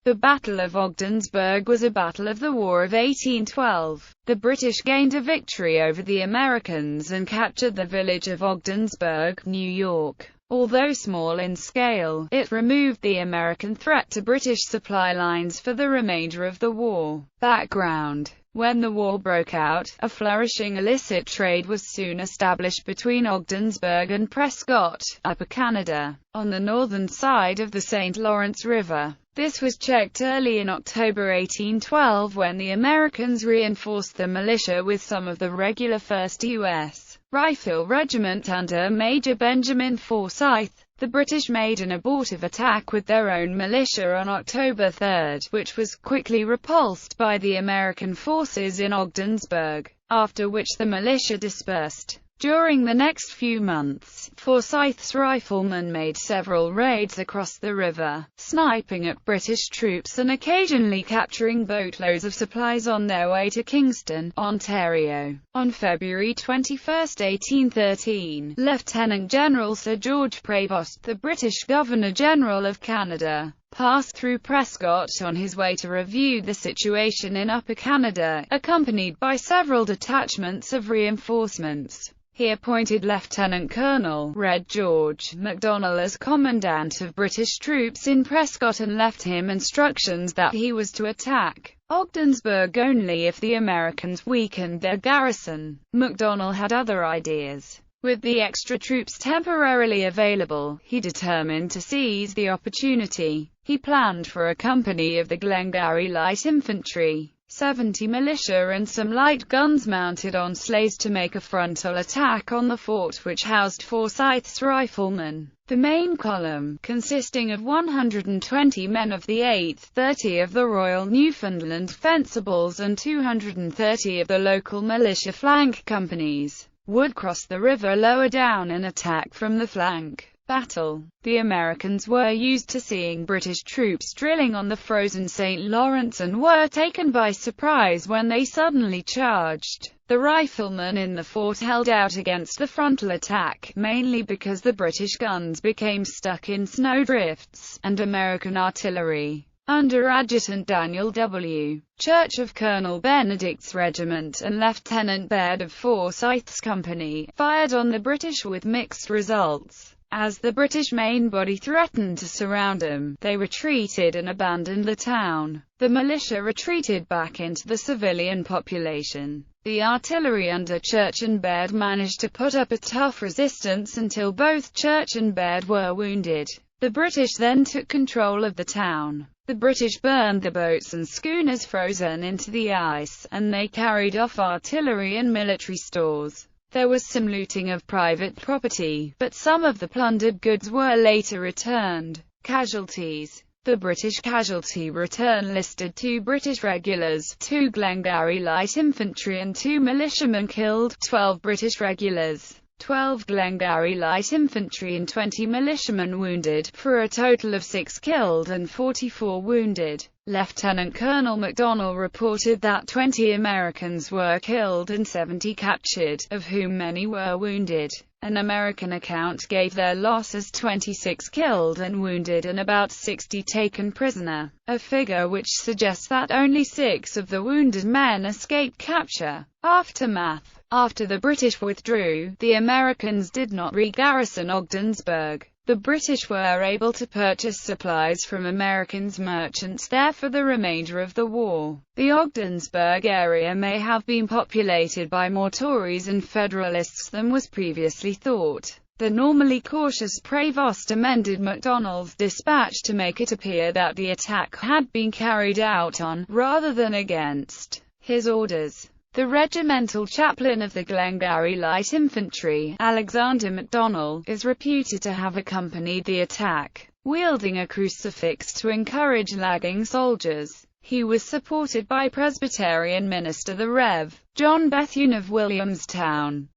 The Battle of Ogdensburg was a battle of the War of 1812. The British gained a victory over the Americans and captured the village of Ogdensburg, New York. Although small in scale, it removed the American threat to British supply lines for the remainder of the war. Background: when the war broke out, a flourishing illicit trade was soon established between Ogdensburg and Prescott, Upper Canada, on the northern side of the St. Lawrence River. This was checked early in October 1812 when the Americans reinforced the militia with some of the regular 1st U.S. Rifle Regiment under Major Benjamin Forsyth. The British made an abortive attack with their own militia on October 3, which was quickly repulsed by the American forces in Ogdensburg, after which the militia dispersed. During the next few months, Forsyth's riflemen made several raids across the river, sniping at British troops and occasionally capturing boatloads of supplies on their way to Kingston, Ontario. On February 21, 1813, Lieutenant General Sir George Prevost, the British Governor-General of Canada, passed through Prescott on his way to review the situation in Upper Canada, accompanied by several detachments of reinforcements. He appointed Lieutenant Colonel Red George MacDonell as commandant of British troops in Prescott and left him instructions that he was to attack Ogdensburg only if the Americans weakened their garrison. MacDonell had other ideas. With the extra troops temporarily available, he determined to seize the opportunity. He planned for a company of the Glengarry Light Infantry, 70 militia and some light guns mounted on sleighs to make a frontal attack on the fort which housed Forsyth's riflemen. The main column, consisting of 120 men of the 8th, 30 of the Royal Newfoundland Fencibles and 230 of the local militia flank companies, would cross the river lower down and attack from the flank. Battle. The Americans were used to seeing British troops drilling on the frozen St. Lawrence and were taken by surprise when they suddenly charged. The riflemen in the fort held out against the frontal attack, mainly because the British guns became stuck in snowdrifts, and American artillery, under Adjutant Daniel W. Church of Colonel Benedict's regiment and Lieutenant Baird of Forsyth's company, fired on the British with mixed results. As the British main body threatened to surround them, they retreated and abandoned the town. The militia retreated back into the civilian population. The artillery under Church and Baird managed to put up a tough resistance until both Church and Baird were wounded. The British then took control of the town. The British burned the boats and schooners frozen into the ice, and they carried off artillery and military stores. There was some looting of private property, but some of the plundered goods were later returned. Casualties. The British casualty return listed 2 British regulars, 2 Glengarry Light Infantry and 2 militiamen killed, 12 British regulars, 12 Glengarry Light Infantry and 20 militiamen wounded, for a total of 6 killed and 44 wounded. Lieutenant Colonel MacDonell reported that 20 Americans were killed and 70 captured, of whom many were wounded. An American account gave their loss as 26 killed and wounded and about 60 taken prisoner, a figure which suggests that only 6 of the wounded men escaped capture. Aftermath. After the British withdrew, the Americans did not re-garrison Ogdensburg. The British were able to purchase supplies from Americans' merchants there for the remainder of the war. The Ogdensburg area may have been populated by more Tories and Federalists than was previously thought. The normally cautious Prevost amended MacDonell's dispatch to make it appear that the attack had been carried out on, rather than against, his orders. The regimental chaplain of the Glengarry Light Infantry, Alexander MacDonell, is reputed to have accompanied the attack, wielding a crucifix to encourage lagging soldiers. He was supported by Presbyterian minister the Rev. John Bethune of Williamstown.